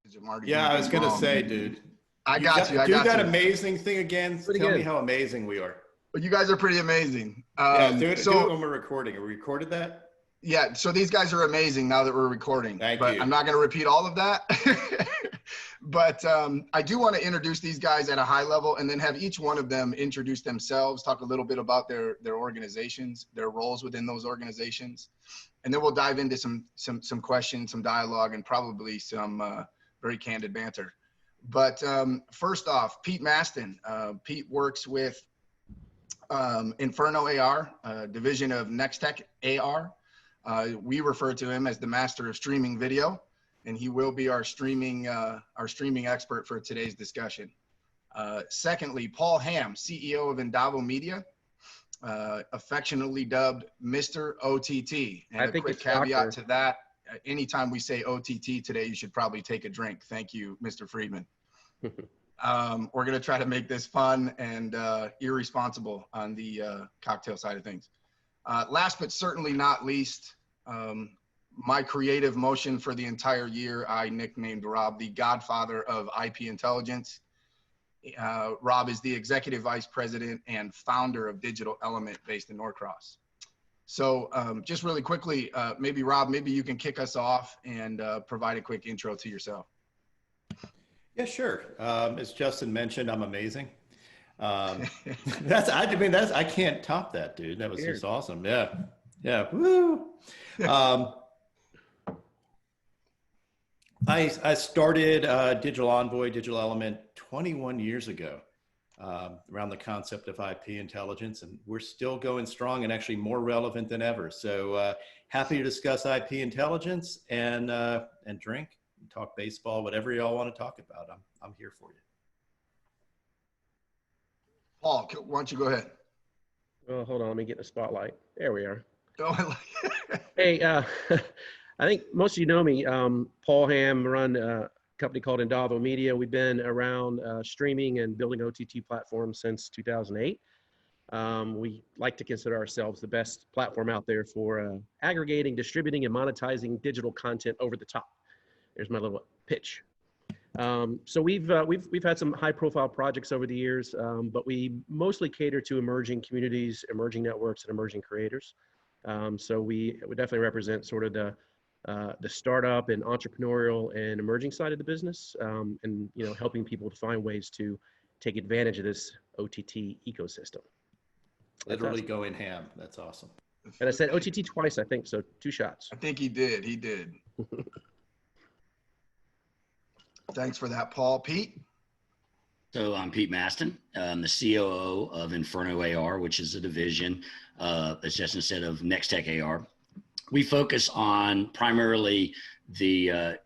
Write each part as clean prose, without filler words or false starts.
because I'm already. Yeah, I was gonna say, dude. I got you. Do that amazing thing again. Pretty Tell good. me how amazing we are. But you guys are pretty amazing. Yeah, do it when we're recording. Are we recorded that? Yeah, so these guys are amazing now that we're recording. Thank but you. I'm not going to repeat all of that. But I do want to introduce these guys at a high level and then have each one of them introduce themselves, talk a little bit about their organizations, their roles within those organizations. And then we'll dive into some questions, some dialogue, and probably some very candid banter. But first off, Pete Mastin. Pete works with InfernoAR, division of NextechAR. We refer to him as the master of streaming video, and he will be our streaming expert for today's discussion. Secondly, Paul Hamm, CEO of Endavo Media, affectionately dubbed Mr. OTT. And a quick caveat to that, anytime we say OTT today, you should probably take a drink. Thank you, Mr. Friedman. We're going to try to make this fun and irresponsible on the cocktail side of things. Last but certainly not least, my creative motion for the entire year, I nicknamed Rob the godfather of IP intelligence. Rob is the executive vice president and founder of Digital Element based in Norcross. So just really quickly, maybe Rob, maybe you can kick us off and provide a quick intro to yourself. Yeah, sure. As Justin mentioned, I'm amazing. I can't top that, dude. That was just awesome. Yeah. Yeah. Woo. I started Digital Envoy, Digital Element 21 years ago around the concept of IP intelligence, and we're still going strong and actually more relevant than ever. So happy to discuss IP intelligence and drink, and talk baseball, whatever y'all want to talk about. I'm here for you. Paul, why don't you go ahead? Well, hold on, let me get in the spotlight. There we are. Oh, Hey, I think most of you know me. Paul Hamm, run a company called Endavo Media. We've been around streaming and building OTT platforms since 2008. We like to consider ourselves the best platform out there for aggregating, distributing, and monetizing digital content over the top. There's my little pitch. So we've had some high-profile projects over the years, but we mostly cater to emerging communities, emerging networks, and emerging creators. So we definitely represent sort of the startup and entrepreneurial and emerging side of the business, and helping people to find ways to take advantage of this OTT ecosystem. Literally going ham. That's awesome. And I said OTT twice, I think, so 2 shots. I think he did. He did. Thanks for that, Paul. Pete? So I'm Pete Mastin. I'm the COO of InfernoAR, which is a division, as Justin said, of NextechAR. We focus on primarily the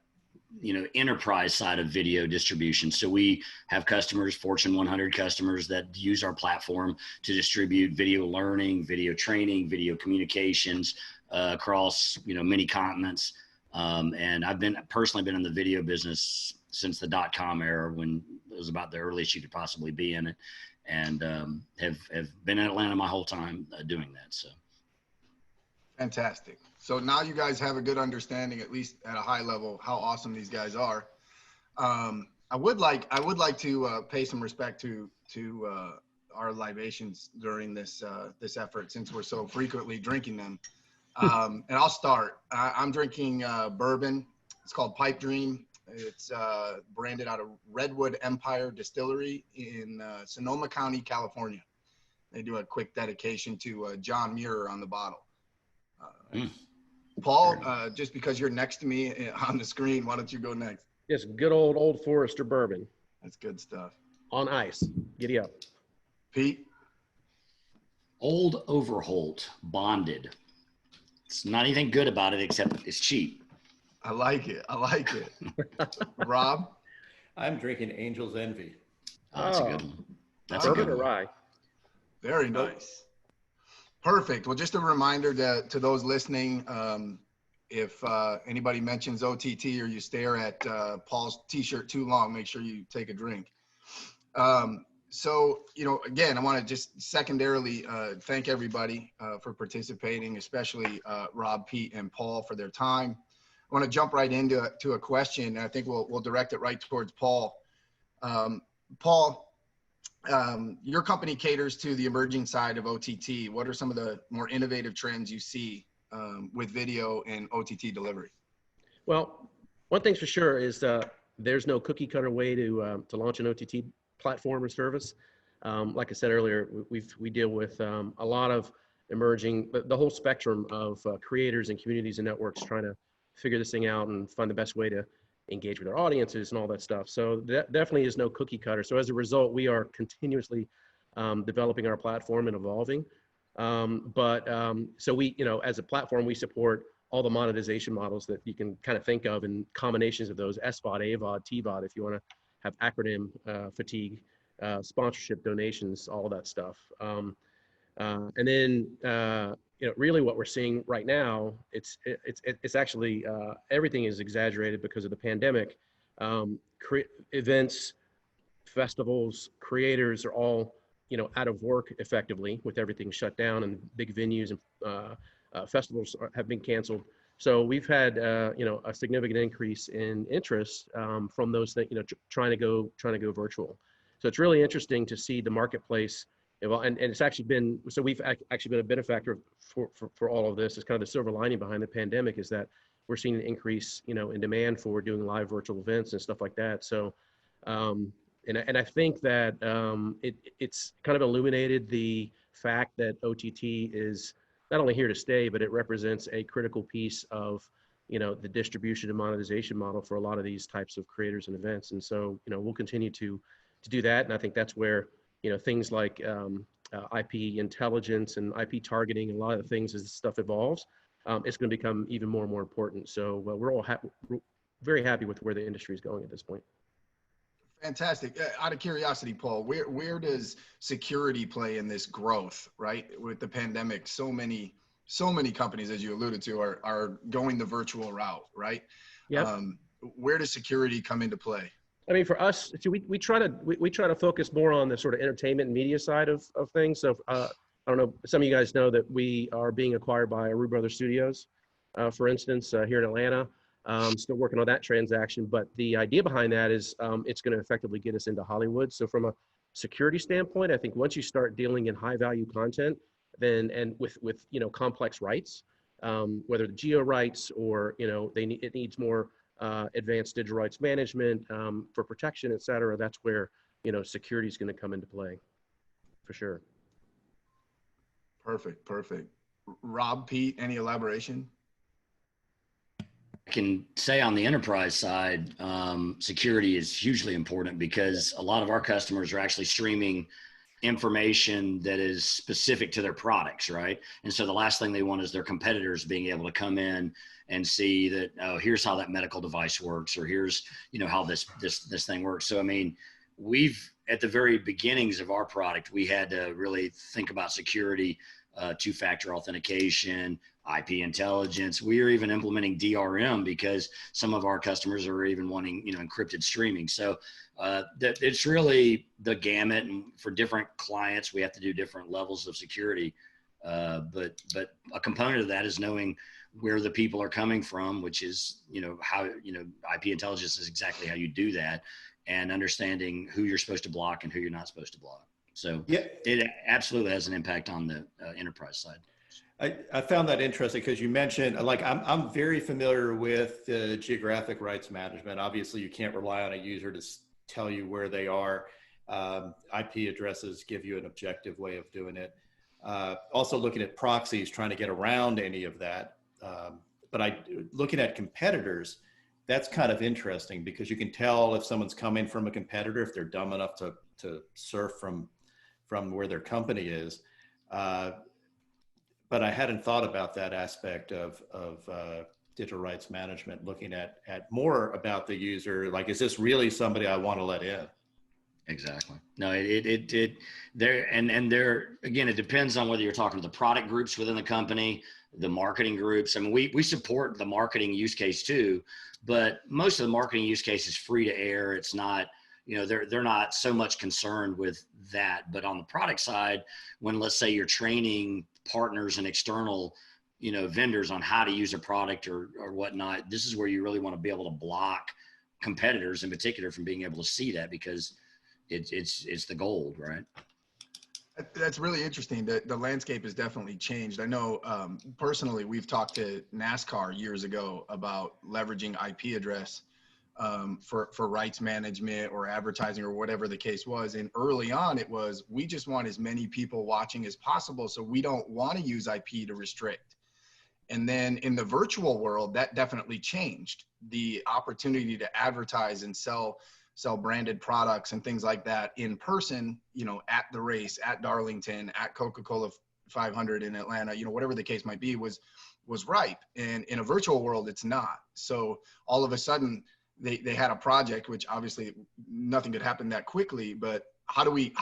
enterprise side of video distribution. So we have customers, Fortune 100 customers, that use our platform to distribute video learning, video training, video communications across many continents. And I've personally been in the video business since the .com era, when it was about the earliest you could possibly be in it, and have been in Atlanta my whole time doing that. So fantastic. So now you guys have a good understanding, at least at a high level, how awesome these guys are. I would like to pay some respect to our libations during this effort, since we're so frequently drinking them. And I'll start. I'm drinking bourbon. It's called Pipe Dream. It's branded out of Redwood Empire Distillery in Sonoma County, California. They do a quick dedication to John Muir on the bottle. Paul, just because you're next to me on the screen, why don't you go next? Yes, good Old Forester bourbon. That's good stuff. On ice. Giddy up. Pete? Old Overholt, bonded. It's not anything good about it except it's cheap. I like it. I like it. Rob? I'm drinking Angel's Envy. Oh, that's a good one. That's bourbon a good or one. rye? Very nice. Perfect. Well, just a reminder to those listening, if anybody mentions OTT or you stare at Paul's t-shirt too long, make sure you take a drink. So, again, I want to just secondarily thank everybody for participating, especially Rob, Pete, and Paul for their time. want to jump right into a question. I think we'll direct it right towards Paul. Paul, your company caters to the emerging side of OTT. What are some of the more innovative trends you see with video and OTT delivery? Well, one thing's for sure is there's no cookie cutter way to launch an OTT platform or service. Like I said earlier, we deal with a lot of emerging, the whole spectrum of creators and communities and networks trying to figure this thing out and find the best way to engage with our audiences and all that stuff. So that definitely is no cookie cutter. So as a result, we are continuously developing our platform and evolving. So we, as a platform, we support all the monetization models that you can kind of think of, and combinations of those: SVOD, AVOD, TVOD, if you want to have acronym fatigue, sponsorship, donations, all that stuff. And then, really what we're seeing right now, it's actually, everything is exaggerated because of the pandemic. Events, festivals, creators are all, out of work effectively with everything shut down, and big venues and festivals have been canceled. So we've had, a significant increase in interest from those that, trying to go virtual. So it's really interesting to see the marketplace evolve, and it's actually been, so we've actually been a benefactor for all of this. It's kind of the silver lining behind the pandemic, is that we're seeing an increase, in demand for doing live virtual events and stuff like that. So, and I think that it's kind of illuminated the fact that OTT is not only here to stay, but it represents a critical piece of, the distribution and monetization model for a lot of these types of creators and events. And so, we'll continue to do that. And I think that's where, things like IP intelligence and IP targeting and a lot of the things, as this stuff evolves, it's going to become even more and more important. So we're all very happy with where the industry is going at this point. Fantastic. Out of curiosity, Paul, where does security play in this growth, right? With the pandemic, so many companies, as you alluded to, are going the virtual route, right? Yeah. Where does security come into play? I mean, for us, we try to focus more on the sort of entertainment and media side of things. So I don't know, some of you guys know that we are being acquired by Aru Brothers Studios, for instance, here in Atlanta. Still working on that transaction, but the idea behind that is it's going to effectively get us into Hollywood. So from a security standpoint, I think once you start dealing in high value content, then and with complex rights, whether the geo rights or it needs more advanced digital rights management for protection, et cetera. That's where security is going to come into play, for sure. Perfect. Rob, Pete, any elaboration? I can say on the enterprise side, security is hugely important, because a lot of our customers are actually streaming information that is specific to their products, right? And so the last thing they want is their competitors being able to come in and see that, oh, here's how that medical device works, or here's, how this thing works. So, I mean, at the very beginnings of our product, we had to really think about security, two-factor authentication, IP intelligence. We are even implementing DRM because some of our customers are even wanting, encrypted streaming. So it's really the gamut, and for different clients, we have to do different levels of security. But a component of that is knowing where the people are coming from, which is, how, IP intelligence is exactly how you do that, and understanding who you're supposed to block and who you're not supposed to block. So yeah, it absolutely has an impact on the enterprise side. I found that interesting because you mentioned, I'm very familiar with geographic rights management. Obviously, you can't rely on a user to tell you where they are. IP addresses give you an objective way of doing it. Also looking at proxies, trying to get around any of that. But looking at competitors, that's kind of interesting because you can tell if someone's coming from a competitor, if they're dumb enough to surf from where their company is. But I hadn't thought about that aspect of digital rights management, looking at more about the user. Like, is this really somebody I want to let in? Exactly. No, again, it depends on whether you're talking to the product groups within the company, the marketing groups. I mean, we support the marketing use case too, but most of the marketing use case is free to air. It's not, they're not so much concerned with that. But on the product side, when let's say you're training partners and external, vendors on how to use a product or whatnot. This is where you really want to be able to block competitors in particular from being able to see that, because it's the gold, right? That's really interesting. The landscape has definitely changed. I know personally, we've talked to NASCAR years ago about leveraging IP address for rights management or advertising or whatever the case was. And early on, it was, we just want as many people watching as possible, so we don't want to use IP to restrict. And then in the virtual world, that definitely changed. The opportunity to advertise and sell branded products and things like that in person, at the race, at Darlington, at Coca-Cola 500 in Atlanta, whatever the case might be, was ripe. And in a virtual world, it's not. So all of a sudden they had a project, which obviously nothing could happen that quickly, but how do we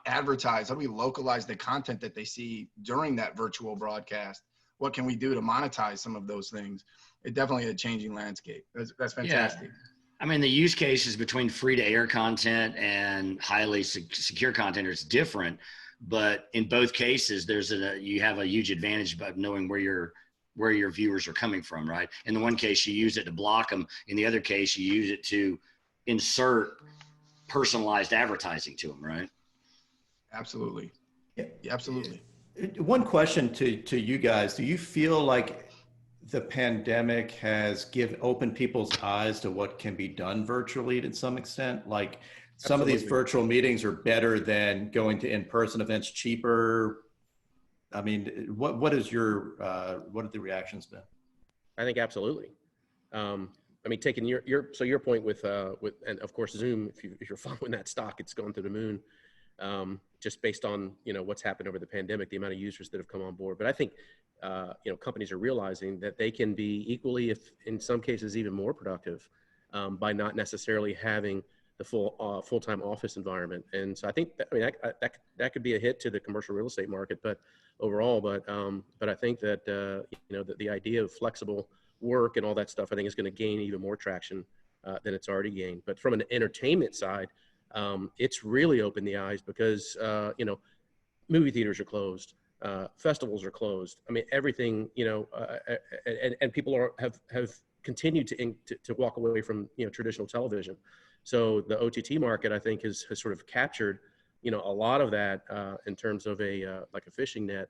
advertise? How do we localize the content that they see during that virtual broadcast? What can we do to monetize some of those things? It definitely a changing landscape. That's fantastic. Yeah. I mean, the use cases between free to air content and highly secure content is different, but in both cases, you have a huge advantage about knowing where your viewers are coming from, right? In the one case, you use it to block them. In the other case, you use it to insert personalized advertising to them, right? Absolutely. Yeah, absolutely. One question to you guys: do you feel like the pandemic has opened people's eyes to what can be done virtually to some extent? Like some Absolutely. of these virtual meetings are better than going to in-person events, cheaper. I mean, what have the reactions been? I think absolutely. Taking your point with and of course Zoom, if you're following that stock, it's going to the moon. Just based on what's happened over the pandemic, the amount of users that have come on board. But I think companies are realizing that they can be equally, if in some cases even more productive, by not necessarily having the full-time office environment. And so I think that could be a hit to the commercial real estate market, but overall, but I think that that the idea of flexible work and all that stuff, I think, is going to gain even more traction than it's already gained. But from an entertainment side, it's really opened the eyes because movie theaters are closed, festivals are closed. I mean, everything, and people have continued to walk away from traditional television. So the OTT market, I think, has sort of captured a lot of that in terms of like a fishing net,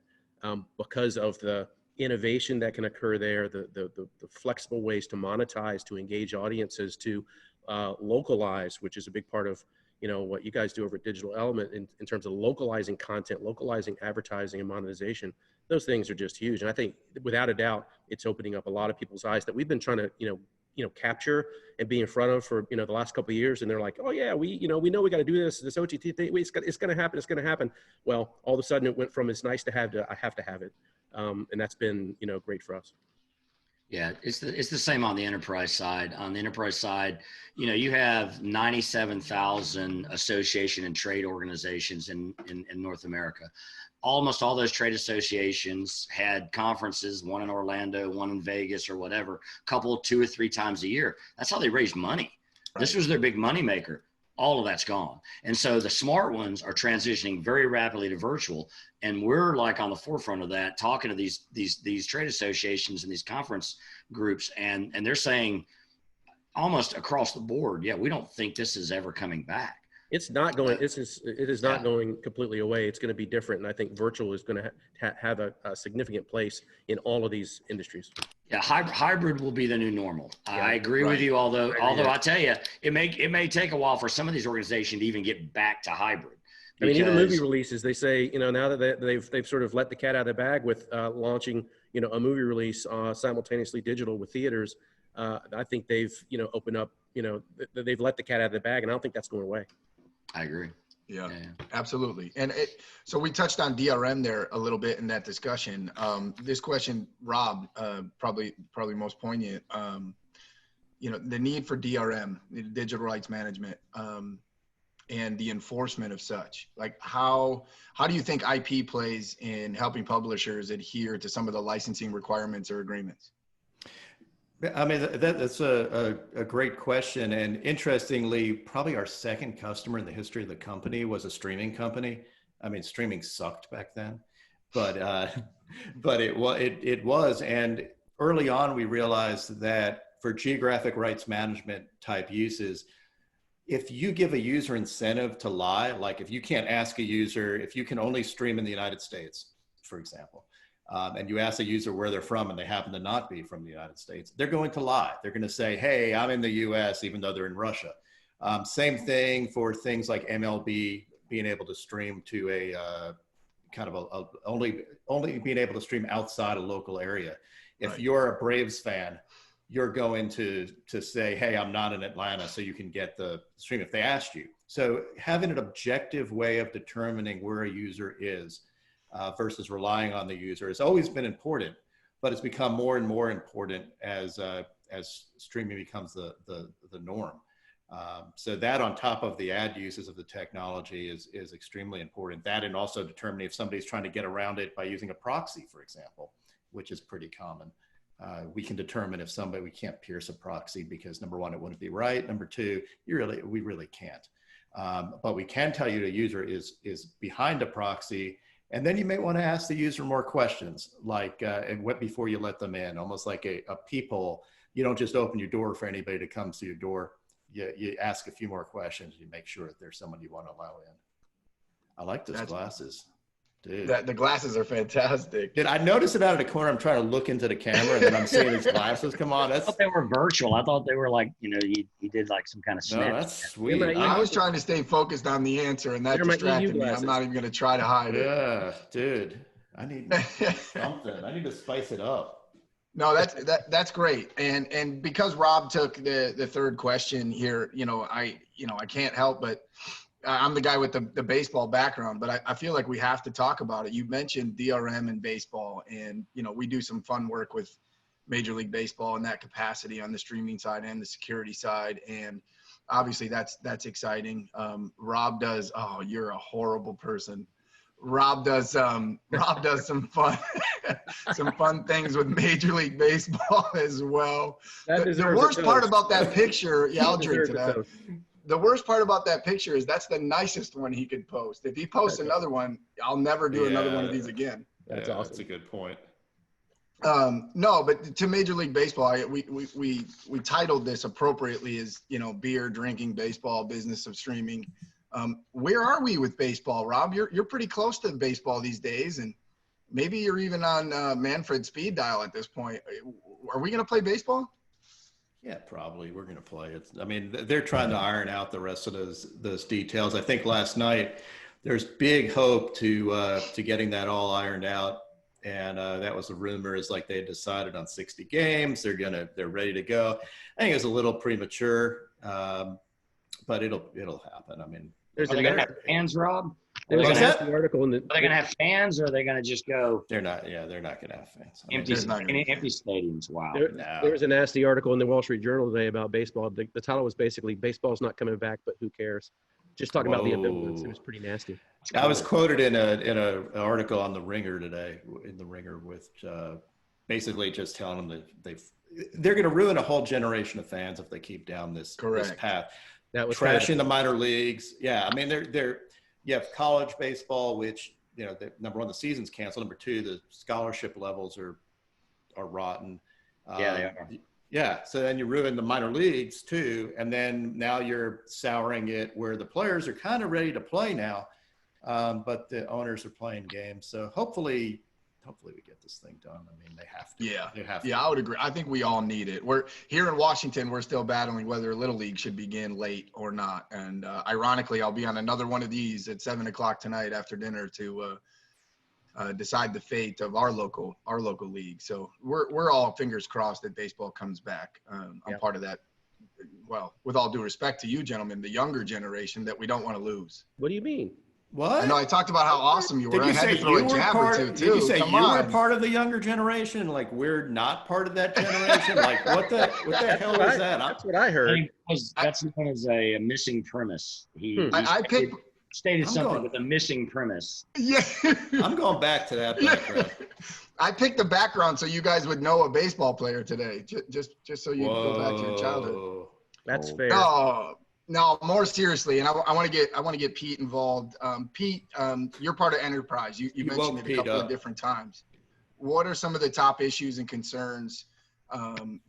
because of the innovation that can occur there, the flexible ways to monetize, to engage audiences, to localize, which is a big part of what you guys do over at Digital Element in terms of localizing content, localizing advertising and monetization. Those things are just huge. And I think without a doubt, it's opening up a lot of people's eyes that we've been trying to, capture and be in front of for, the last couple of years. And they're like, oh yeah, we know we got to do this OTT thing. It's going to happen. It's going to happen. Well, all of a sudden it went from it's nice to have to I have to have it. And that's been, great for us. Yeah, it's the same on the enterprise side. On the enterprise side, you have 97,000 association and trade organizations in North America. Almost all those trade associations had conferences, one in Orlando, one in Vegas or whatever, couple 2 or 3 times a year. That's how they raised money. Right. This was their big money maker. All of that's gone. And so the smart ones are transitioning very rapidly to virtual. And we're like on the forefront of that, talking to these trade associations and these conference groups. And they're saying almost across the board, yeah, we don't think this is ever coming back. It's not going, it is not going completely away. It's going to be different. And I think virtual is going to have a significant place in all of these industries. Yeah, hybrid will be the new normal. Yeah, I agree with you. Although I tell you, it may take a while for some of these organizations to even get back to hybrid. I mean, even movie releases, they say, now that they've sort of let the cat out of the bag with launching, a movie release simultaneously digital with theaters. I think they've, opened up, they've let the cat out of the bag, and I don't think that's going away. I agree. Yeah, absolutely. And so we touched on DRM there a little bit in that discussion. This question, Rob, probably most poignant. The need for DRM, digital rights management, and the enforcement of such. Like how do you think IP plays in helping publishers adhere to some of the licensing requirements or agreements? I mean, that's a great question. And interestingly, probably our second customer in the history of the company was a streaming company. I mean, streaming sucked back then, but But it was. And early on, we realized that for geographic rights management type uses, if you give a user incentive to lie, like if you can't ask a user, if you can only stream in the United States, for example, and you ask a user where they're from and they happen to not be from the United States, they're going to lie. They're going to say, hey, I'm in the US, even though they're in Russia. Same thing for things like MLB being able to stream to a kind of only being able to stream outside a local area. If you're a Braves fan, you're going to say, hey, I'm not in Atlanta, so you can get the stream if they asked you. So having an objective way of determining where a user is versus relying on the user has always been important, but it's become more and more important as streaming becomes the norm. So that on top of the ad uses of the technology is extremely important. That, and also determining if somebody's trying to get around it by using a proxy, for example, which is pretty common. We can determine if we can't pierce a proxy because number one, it wouldn't be right. Number two, we really can't. But we can tell you the user is behind a proxy, and then you may want to ask the user more questions, like before you let them in, almost like a peephole. You don't just open your door for anybody to come to your door. You ask a few more questions. You make sure that there's someone you want to allow in. I like those glasses. Dude. The glasses are fantastic. Did I notice it out of the corner? I'm trying to look into the camera and then I'm seeing his glasses come on. I thought they were virtual. I thought they were like, he did like some kind of snap. No, that's sweet. I was trying to stay focused on the answer and that distracted me. I'm not even going to try to hide it. Yeah, dude. I need something. I need to spice it up. No, that's great. And because Rob took the third question here, I can't help but I'm the guy with the baseball background, but I feel like we have to talk about it. You mentioned DRM in baseball, and we do some fun work with Major League Baseball in that capacity on the streaming side and the security side, and obviously that's exciting. Rob does. Oh, you're a horrible person. Rob does some fun some fun things with Major League Baseball as well. The worst part about that picture, I'll drink to that. The worst part about that picture is that's the nicest one he could post. If he posts another one, I'll never do another one of these again. That's awesome. That's a good point. No, but to Major League Baseball, we titled this appropriately as, beer, drinking, baseball, business of streaming. Where are we with baseball, Rob? You're pretty close to baseball these days, and maybe you're even on Manfred speed dial at this point. Are we going to play baseball? Yeah, probably. We're going to play it. I mean, they're trying to iron out the rest of those details. I think last night there's big hope to getting that all ironed out, and that was the rumor. Is like they decided on 60 games. They're ready to go. I think it was a little premature, but it'll happen. I mean, are they going to have fans, Rob? There was an nasty article in the. Are they going to have fans, or are they going to just go? They're not. Yeah, they're not going to have fans. Empty stadiums. Wow. There was a nasty article in the Wall Street Journal today about baseball. The title was basically "Baseball's not coming back, but who cares?" Just talking about the ambivalence. It was pretty nasty. I was quoted in an article on the Ringer today, in the Ringer, with basically just telling them that they're going to ruin a whole generation of fans if they keep down this path. That was trashing the minor leagues. Yeah, I mean you have college baseball, which number one, the season's canceled. Number two, the scholarship levels are rotten. Yeah, they are. Yeah, so then you ruin the minor leagues too, and then now you're souring it where the players are kind of ready to play now, but the owners are playing games. So hopefully we get this thing done. I mean, they have to. Yeah, they have to. I would agree. I think we all need it. We're here in Washington. We're still battling whether Little League should begin late or not. And ironically, I'll be on another one of these at 7:00 tonight after dinner to decide the fate of our local league. So we're all fingers crossed that baseball comes back. I'm part of that. Well, with all due respect to you gentlemen, the younger generation that we don't want to lose. What do you mean? What? I know I talked about how awesome you were. Did you say you were part of the younger generation? Like we're not part of that generation? Like what the hell was that? That's what I heard. That's known as a missing premise. He stated something with a missing premise. Yeah. I'm going back to that background. I picked the background so you guys would know a baseball player today, just so you go back to your childhood. That's fair. No, more seriously, and I want to get Pete involved. Pete, you're part of Enterprise. You mentioned it a couple of different times. what are some of the top issues and concerns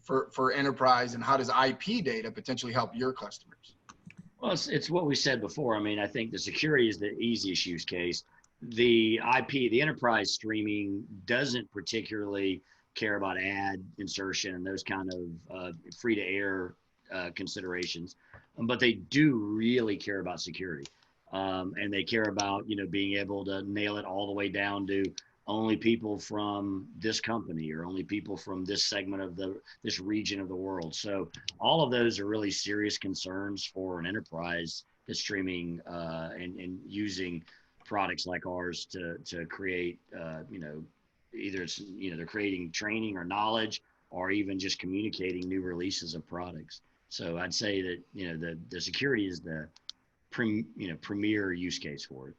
for enterprise, and how does IP data potentially help your customers? Well, it's what we said before. I mean, I think the security is the easiest use case. The IP, the enterprise streaming doesn't particularly care about ad insertion and those kind of free to air considerations, but they do really care about security. And they care about, being able to nail it all the way down to only people from this company or only people from this segment of this region of the world. So all of those are really serious concerns for an enterprise that's streaming and using products like ours to create, either it's, they're creating training or knowledge, or even just communicating new releases of products. So I'd say that, the security is the premier use case for it.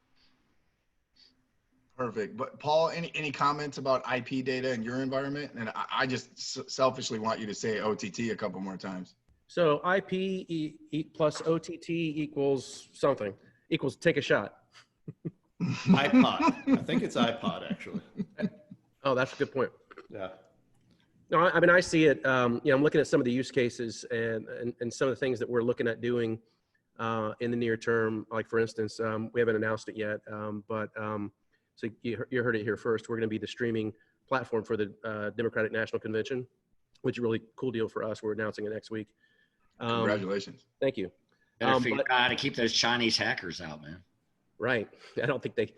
Perfect. But Paul, any comments about IP data in your environment? And I just selfishly want you to say OTT a couple more times. So IP plus OTT equals something, equals take a shot. iPod. I think it's iPod, actually. Oh, that's a good point. Yeah. No, I mean, I see it, I'm looking at some of the use cases and some of the things that we're looking at doing in the near term. Like, for instance, we haven't announced it yet, so you heard it here first. We're going to be the streaming platform for the Democratic National Convention, which is a really cool deal for us. We're announcing it next week. Congratulations. Than't you. Better figure out how to keep those Chinese hackers out, man. Right. I don't think they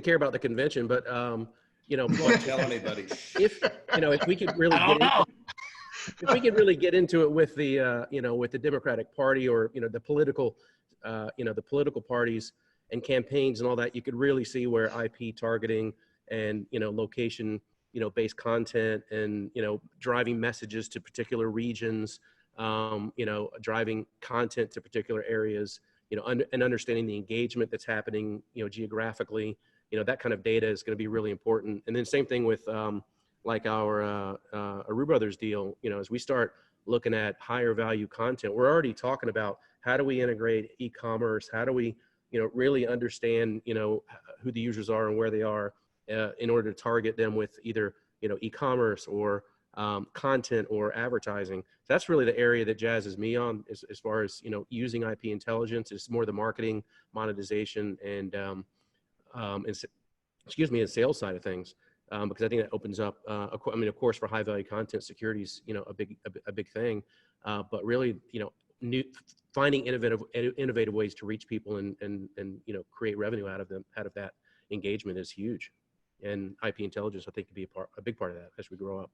care about the convention, but Don't tell anybody. if we could really get into it with the with the Democratic Party, or the political parties and campaigns and all that, you could really see where IP targeting and location based content and driving messages to particular regions, driving content to particular areas, and understanding the engagement that's happening geographically. That kind of data is going to be really important. And then same thing with like our Aru Brothers deal. As we start looking at higher value content, we're already talking about how do we integrate e-commerce, how do we really understand who the users are and where they are in order to target them with either e-commerce or content or advertising. So that's really the area that jazzes me on as far as using IP intelligence. It's more the marketing, monetization, and sales side of things, because I think that opens up. Of course, for high value content, security is a big thing, but really finding innovative ways to reach people and create revenue out of that engagement is huge, and IP intelligence I think could be a big part of that as we grow up.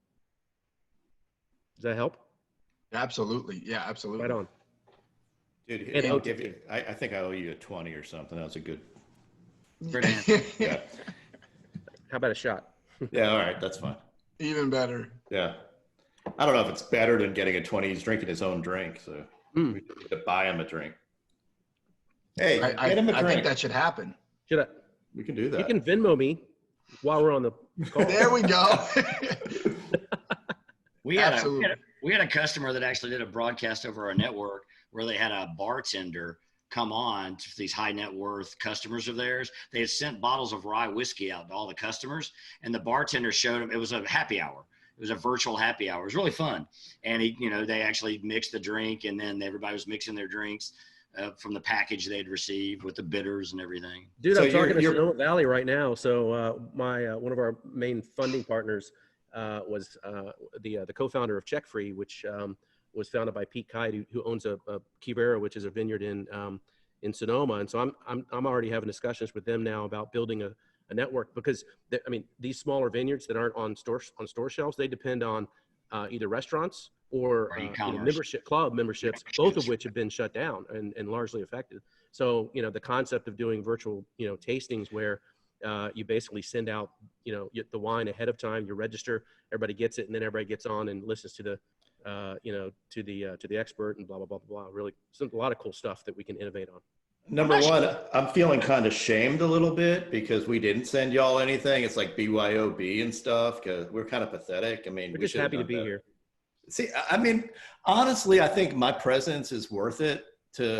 Does that help? Absolutely. Yeah, absolutely. Right on. Dude, I'll give you, I think I owe you a 20 or something. That was a good. Yeah. How about a shot? Yeah. All right. That's fine. Even better. Yeah. I don't know if it's better than getting a 20. He's drinking his own drink, so we need to buy him a drink. Hey, get him a drink. I think that should happen. We can do that. You can Venmo me while we're on the call. There we go. We had a customer that actually did a broadcast over our network where they had a bartender come on to these high net worth customers of theirs. They had sent bottles of rye whiskey out to all the customers, and the bartender showed them. It was a happy hour. It was a virtual happy hour. It was really fun. And they actually mixed the drink, and then everybody was mixing their drinks from the package they'd received with the bitters and everything. Dude, so I'm talking to Sonoma Valley right now. So one of our main funding partners was the co-founder of Check Free, which was founded by Pete Kite, who owns a Kivera, which is a vineyard in Sonoma. And so I'm already having discussions with them now about building a network, because these smaller vineyards that aren't on store shelves, they depend on either restaurants or club memberships, both of which have been shut down and largely affected. So the concept of doing virtual tastings where you basically send out the wine ahead of time, you register, everybody gets it, and then everybody gets on and listens to the to the expert and blah blah blah blah. Really, a lot of cool stuff that we can innovate on. Number one, I'm feeling kind of shamed a little bit because we didn't send y'all anything. It's like BYOB and stuff, because we're kind of pathetic. We're just happy to be here. See, honestly, I think my presence is worth it to.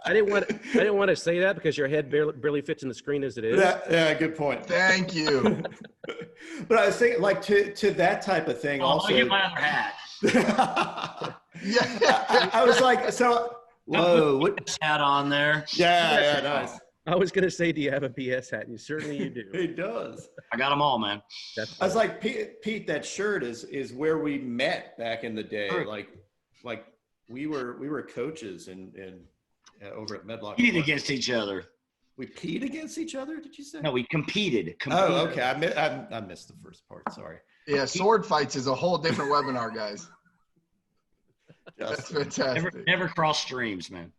I didn't want to say that because your head barely fits in the screen as it is. Yeah, good point. Thank you. But I was thinking, like, to that type of thing also. I'll get my other hat. Yeah. I was like, so, whoa, what? Hat on there. Yeah, nice. I was going to say, do you have a BS hat? And certainly you do. He does. I got them all, man. I was like, Pete, that shirt is where we met back in the day. Sure. Like we were coaches in over at Medlock. Competed against each other. We peed against each other. Did you say? No, we competed. Oh, okay. I missed the first part. Sorry. Yeah, sword fights is a whole different webinar, guys. That's fantastic. Never cross streams, man.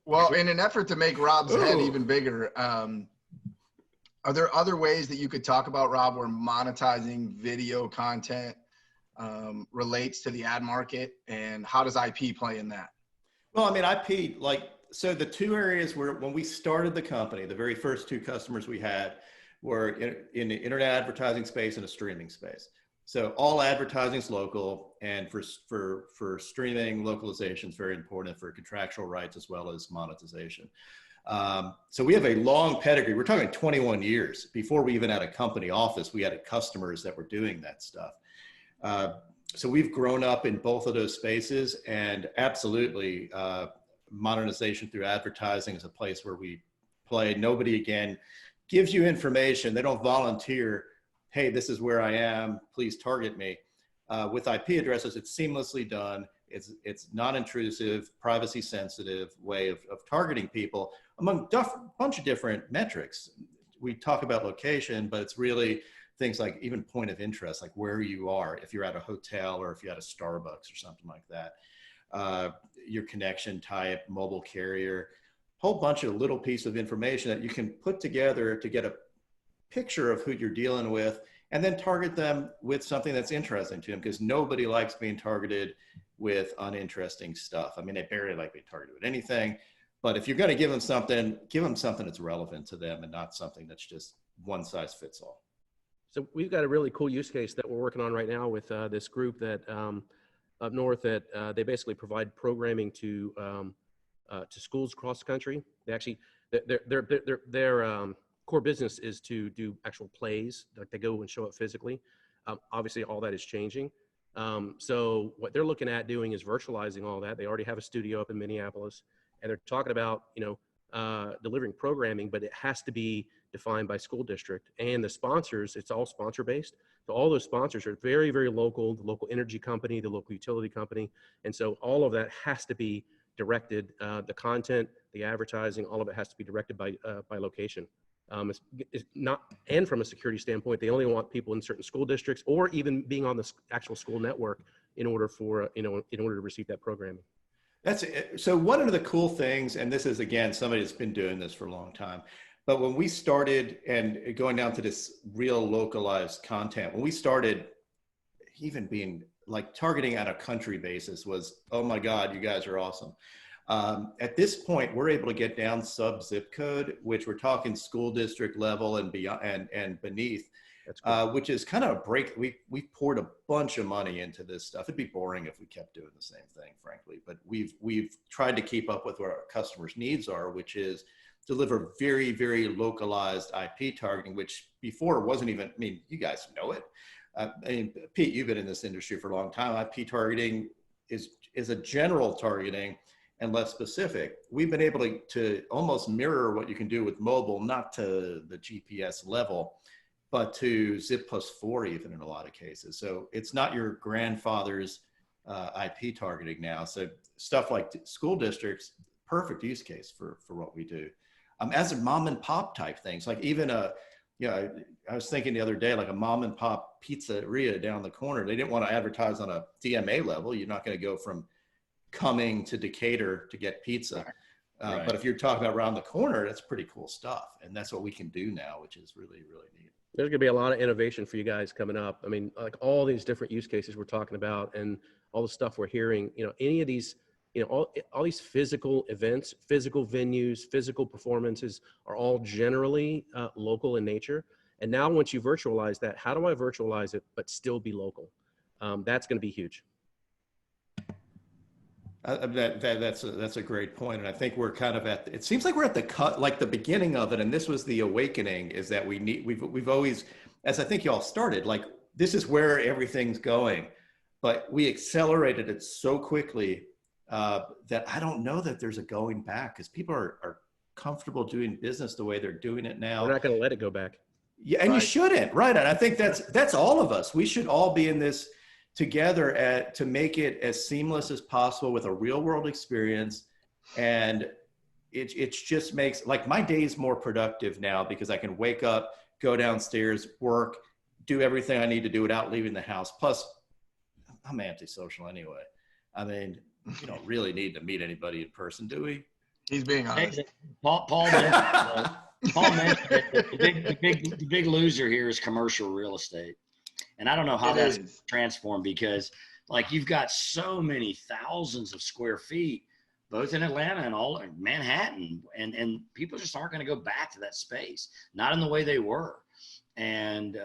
Well, in an effort to make Rob's head even bigger, are there other ways that you could talk about, Rob, where monetizing video content relates to the ad market, and how does IP play in that? Well, I mean, IP, so the two areas where when we started the company, the very first two customers we had were in the internet advertising space and a streaming space. So all advertising is local, and for streaming, localization is very important for contractual rights as well as monetization. So we have a long pedigree. We're talking 21 years. Before we even had a company office, we had customers that were doing that stuff. So we've grown up in both of those spaces, and absolutely monetization through advertising is a place where we play. Nobody, again, gives you information. They don't volunteer, hey, this is where I am, please target me. With IP addresses, it's seamlessly done. It's non-intrusive, privacy-sensitive way of targeting people among a bunch of different metrics. We talk about location, but it's really things like even point of interest, like where you are, if you're at a hotel or if you're at a Starbucks or something like that. Your connection type, mobile carrier, whole bunch of little piece of information that you can put together to get a picture of who you're dealing with, and then target them with something that's interesting to them, because nobody likes being targeted with uninteresting stuff. I mean, they barely like being targeted with anything, but if you're going to give them something that's relevant to them and not something that's just one size fits all. So we've got a really cool use case that we're working on right now with this group that up north that they basically provide programming to schools across the country. They actually, their core business is to do actual plays, like they go and show up physically. Obviously, all that is changing. So what they're looking at doing is virtualizing all that. They already have a studio up in Minneapolis, and they're talking about, delivering programming, but it has to be defined by school district. And the sponsors, it's all sponsor based. So all those sponsors are very, very local, the local energy company, the local utility company. And so all of that has to be directed, the content, the advertising, all of it has to be directed by location. It's not, and from a security standpoint, they only want people in certain school districts or even being on the actual school network in order for, in order to receive that programming. That's it. So one of the cool things, and this is, again, somebody that's been doing this for a long time, but when we started and going down to this real localized content, when we started even being like targeting at a country basis was, oh my God, you guys are awesome. At this point, we're able to get down sub zip code, which we're talking school district level and beyond and beneath, That's cool. which is kind of a break. We poured a bunch of money into this stuff. It'd be boring if we kept doing the same thing, frankly, but we've tried to keep up with what our customers' needs are, which is deliver very, very localized IP targeting, which before wasn't even, I mean, you guys know it. I mean, Pete, you've been in this industry for a long time. IP targeting is a general targeting and less specific. We've been able to almost mirror what you can do with mobile, not to the GPS level, but to zip +4 even in a lot of cases. So it's not your grandfather's IP targeting now. So stuff like school districts, perfect use case for what we do. As a mom and pop type things, like even I was thinking the other day, like a mom and pop pizzeria down the corner, they didn't want to advertise on a DMA level. You're not going to go from Cumming to Decatur to get pizza. Right. But if you're talking about around the corner, that's pretty cool stuff. And that's what we can do now, which is really, really neat. There's going to be a lot of innovation for you guys coming up. I mean, like all these different use cases we're talking about and all the stuff we're hearing, any of these, all these physical events, physical venues, physical performances are all generally local in nature. And now once you virtualize that, how do I virtualize it but still be local? That's going to be huge. That's a great point, and I think we're kind of at. It seems like we're at the cut, like the beginning of it, and this was the awakening. Is that we've always, as I think y'all started, like this is where everything's going, but we accelerated it so quickly that I don't know that there's a going back, because people are comfortable doing business the way they're doing it now. We're not going to let it go back. Yeah, and you shouldn't, right? And I think that's all of us. We should all be in this together to make it as seamless as possible with a real world experience. And it just makes, like, my day's more productive now because I can wake up, go downstairs, work, do everything I need to do without leaving the house. Plus, I'm antisocial anyway. I mean, you don't really need to meet anybody in person, do we? He's being honest. Paul mentioned that the big loser here is commercial real estate. And I don't know how that's transformed, because like you've got so many thousands of square feet, both in Atlanta and all in Manhattan, and people just aren't going to go back to that space, not in the way they were. And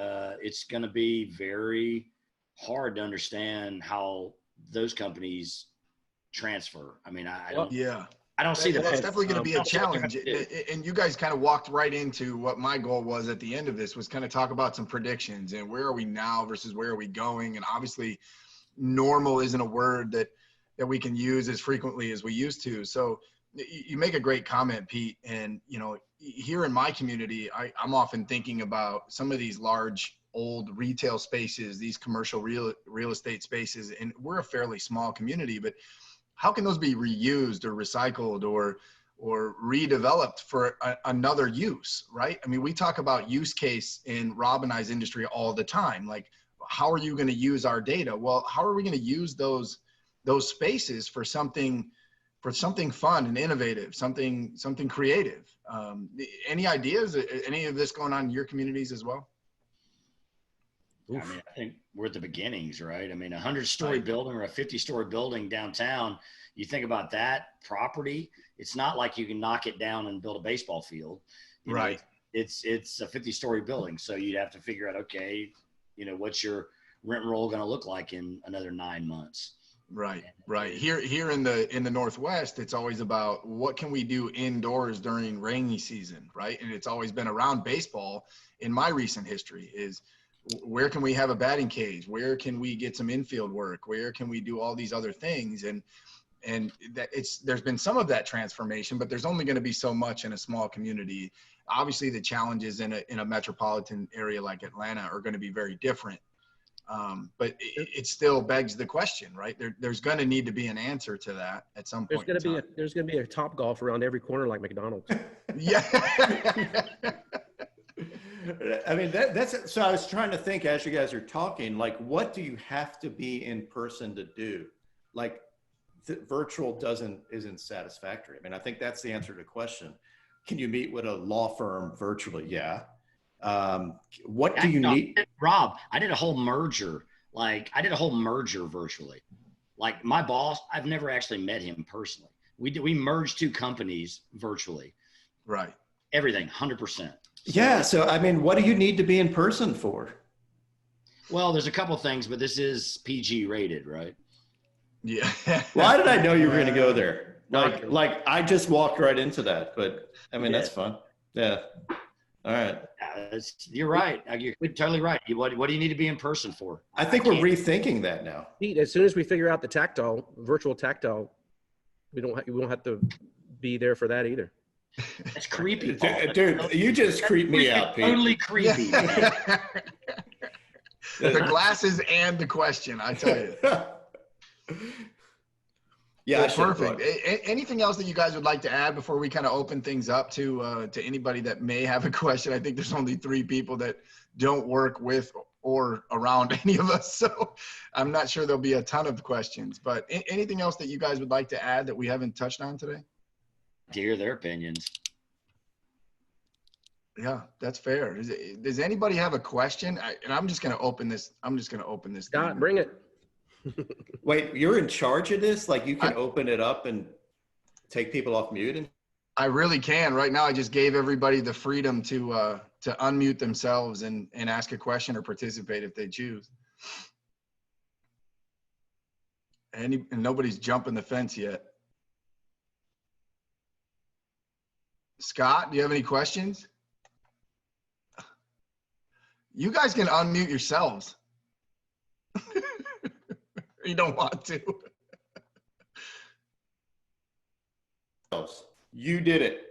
it's going to be very hard to understand how those companies transfer. I mean, I don't see that. That's definitely going to be a challenge. And you guys kind of walked right into what my goal was at the end of this, was kind of talk about some predictions and where are we now versus where are we going. And obviously normal isn't a word that we can use as frequently as we used to. So you make a great comment, Pete. And, you know, here in my community, I'm often thinking about some of these large old retail spaces, these commercial real estate spaces, and we're a fairly small community, but how can those be reused or recycled or redeveloped for another use, right? I mean, we talk about use case in Rob and I's industry all the time. Like, how are you going to use our data? Well, how are we going to use those spaces for something fun and innovative, something creative? Any ideas? Any of this going on in your communities as well? I mean, I think we're at the beginnings, right? I mean, a 100-story building or a 50-story building downtown, you think about that property, it's not like you can knock it down and build a baseball field. You know, it's a 50-story building. So you'd have to figure out, okay, you know, what's your rent roll going to look like in another 9 months? Right. Here in the Northwest, it's always about what can we do indoors during rainy season, right? And it's always been around baseball in my recent history is, where can we have a batting cage? Where can we get some infield work? Where can we do all these other things? And that there's been some of that transformation, but there's only going to be so much in a small community. Obviously, the challenges in a metropolitan area like Atlanta are going to be very different. But it still begs the question, right? There's going to need to be an answer to that at some point. There's going to be a Top Golf around every corner like McDonald's. Yeah. I mean, that's, so I was trying to think as you guys are talking, like, what do you have to be in person to do? Like, virtual isn't satisfactory. I mean, I think that's the answer to the question. Can you meet with a law firm virtually? Yeah. What do you need? Rob, I did a whole merger. Virtually. Like, my boss, I've never actually met him personally. We merged two companies virtually. Right. Everything, 100%. Yeah. So, I mean, what do you need to be in person for? Well, there's a couple things, but this is PG rated, right? Yeah. Why did I know you were going to go there? Like I just walked right into that, but I mean, that's fun. Yeah. All right. You're right. You're totally right. What do you need to be in person for? I think we're rethinking that now. Pete, as soon as we figure out the virtual tactile, we won't have to be there for that either. That's creepy, dude. You just creep me out, Pete. Totally creepy. The glasses and the question, I tell you. Yeah, well, perfect. Anything else that you guys would like to add before we kind of open things up to anybody that may have a question? I think there's only 3 people that don't work with or around any of us, so I'm not sure there'll be a ton of questions. But anything else that you guys would like to add that we haven't touched on today? To hear their opinions. Yeah, that's fair. Does anybody have a question? And I'm just going to open this. Scott, bring it. Wait, you're in charge of this? Like, you can open it up and take people off mute? I really can. Right now, I just gave everybody the freedom to unmute themselves and ask a question or participate if they choose. And nobody's jumping the fence yet. Scott, do you have any questions? You guys can unmute yourselves. You don't want to. You did it.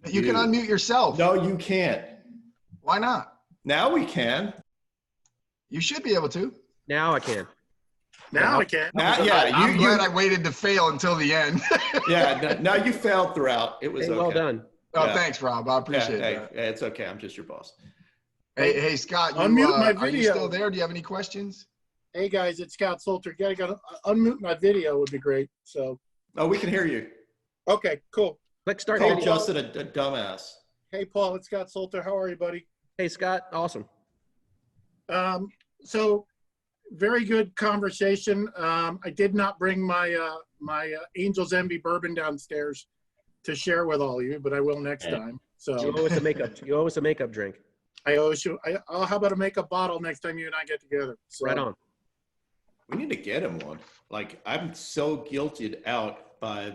You can unmute yourself. No, you can't. Why not? Now we can. You should be able to. Now I can. Now I can. I'm glad I waited to fail until the end. Yeah, now you failed throughout. It was Hey, okay. well done. Oh, thanks, Rob. I appreciate that. Hey, it's okay. I'm just your boss. Hey, Scott, Unmute my are you video. still there? Do you have any questions? Hey guys, it's Scott Salter. Gotta unmute my video would be great. So. Oh, we can hear you. Okay, cool. Click start Call video. Justin a dumbass. Hey Paul, it's Scott Salter. How are you, buddy? Hey, Scott. Awesome. So very good conversation. I did not bring my Angel's Envy bourbon downstairs to share with all of you, but I will next time. So You owe us a makeup. You owe us a makeup drink. I owe you. How about a makeup bottle next time you and I get together? So, Right on. We need to get him one. Like, I'm so guilted out by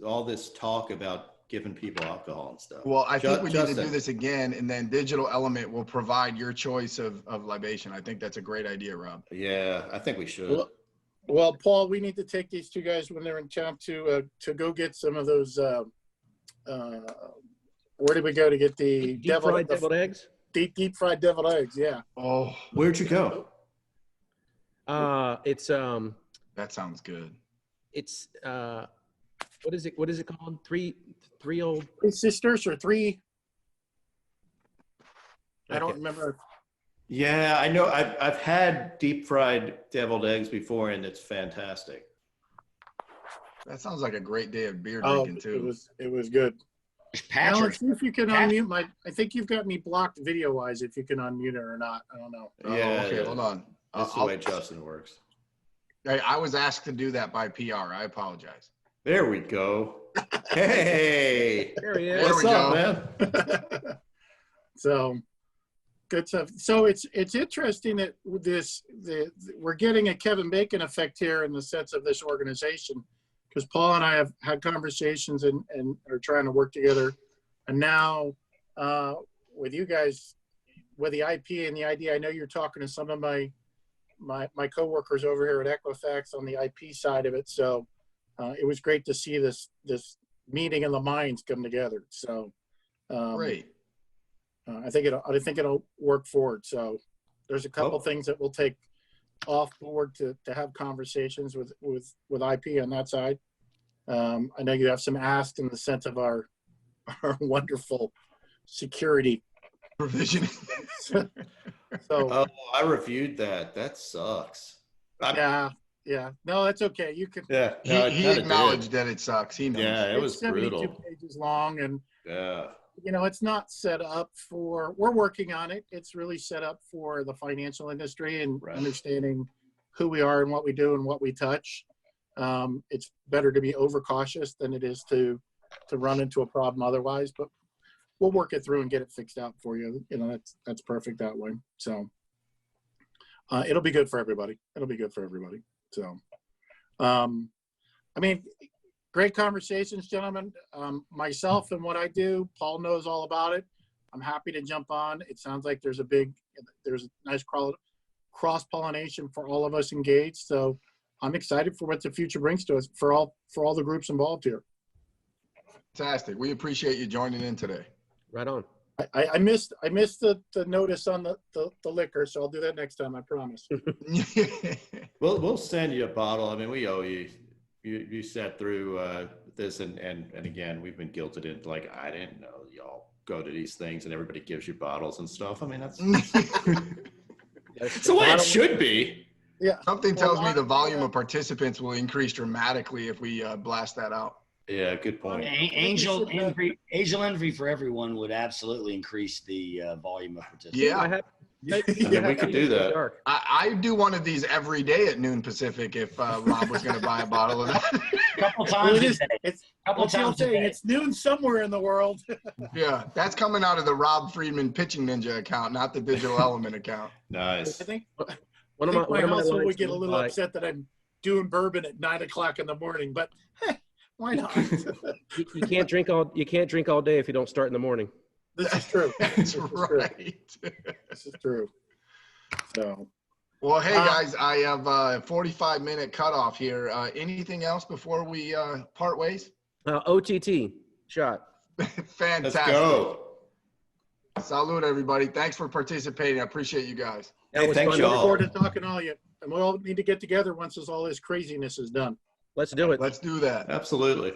all this talk about giving people alcohol and stuff. Well, I think we need to Justin. do this again, and then Digital Element will provide your choice of libation. I think that's a great idea, Rob. Yeah, I think we should. Well, Paul, we need to take these two guys when they're in town to go get some of those. Where did we go to get the Deep fried deviled eggs. Deep fried deviled eggs? Yeah. Oh, Where'd you go? It's that sounds good. it's what is it called? Three old. Three sisters or three? I don't Okay. remember. Yeah, I know. I've had deep fried deviled eggs before, and it's fantastic. That sounds like a great day of beer Oh, drinking too. it was good. Alan, Patrick. see if you can unmute my. I think you've got me blocked video wise. If you can unmute it or not, I don't know. Oh, Yeah, okay, hold on. That's the way Justin works. I was asked to do that by PR. I apologize. There we go. Hey, There he is. There what's we up, go. man? So good stuff. So it's interesting that with we're getting a Kevin Bacon effect here in the sense of this organization, because Paul and I have had conversations and are trying to work together, and now with you guys with the IP and the idea, I know you're talking to some of my coworkers over here at Equifax on the IP side of it. So it was great to see this meeting of the minds come together. So Great. I think it'll work forward. So there's a couple things that we'll take off board to have conversations with IP on that side. I know you have some asks in the sense of our wonderful security Provisioning. So Oh, I reviewed that. That sucks. yeah. No, that's okay. You can. Yeah, He kinda acknowledged did. that it sucks. He knows. Yeah, it was It's 72 brutal. pages long, and Yeah. it's not set up for. We're working on it. It's really set up for the financial industry and Right. understanding who we are and what we do and what we touch. It's better to be overcautious than it is to run into a problem otherwise. But we'll work it through and get it fixed out for you. That's perfect that way. So it'll be good for everybody. So, I mean, great conversations, gentlemen. Myself and what I do, Paul knows all about it. I'm happy to jump on. It sounds like there's a nice cross-pollination for all of us engaged. So I'm excited for what the future brings to us for all the groups involved here. Fantastic. We appreciate you joining in today. Right on. I missed the notice on the liquor, so I'll do that next time, I promise. We'll send you a bottle. I mean, we owe you. You sat through this, and again, we've been guilted into, like, I didn't know y'all go to these things and everybody gives you bottles and stuff. I mean, that's it's the way it should be. Yeah. Something tells me the volume of participants will increase dramatically if we blast that out. Yeah, good point. Angel envy for everyone would absolutely increase the volume of participants. Yeah. I mean, we could do that. Dark. I do one of these every day at noon Pacific if Rob was going to buy a bottle of that. A couple Well, times it a is, day. it's, Couple what's the old times a saying? day. It's noon somewhere in the world. Yeah, that's coming out of the Rob Friedman Pitching Ninja account, not the Digital Element account. Nice. I think One of my my household lines would get a was little by- upset that I'm doing bourbon at 9 o'clock in the morning, but why not? You can't drink all day if you don't start in the morning. This is true. That's right. This is true. So, Well, hey guys, I have a 45-minute cutoff here. Anything else before we part ways? OTT shot. Fantastic. Let's go. Salute, everybody. Thanks for participating. I appreciate you guys. Hey, thanks, fun. look y'all. forward to talking to all you. And we all need to get together once all this craziness is done. Let's do it. Let's do that. Absolutely.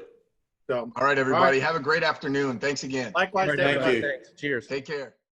So, All right, everybody. Have a great afternoon. Thanks again. likewise, All right, to Thank everybody. you. Thanks. Cheers. Take care.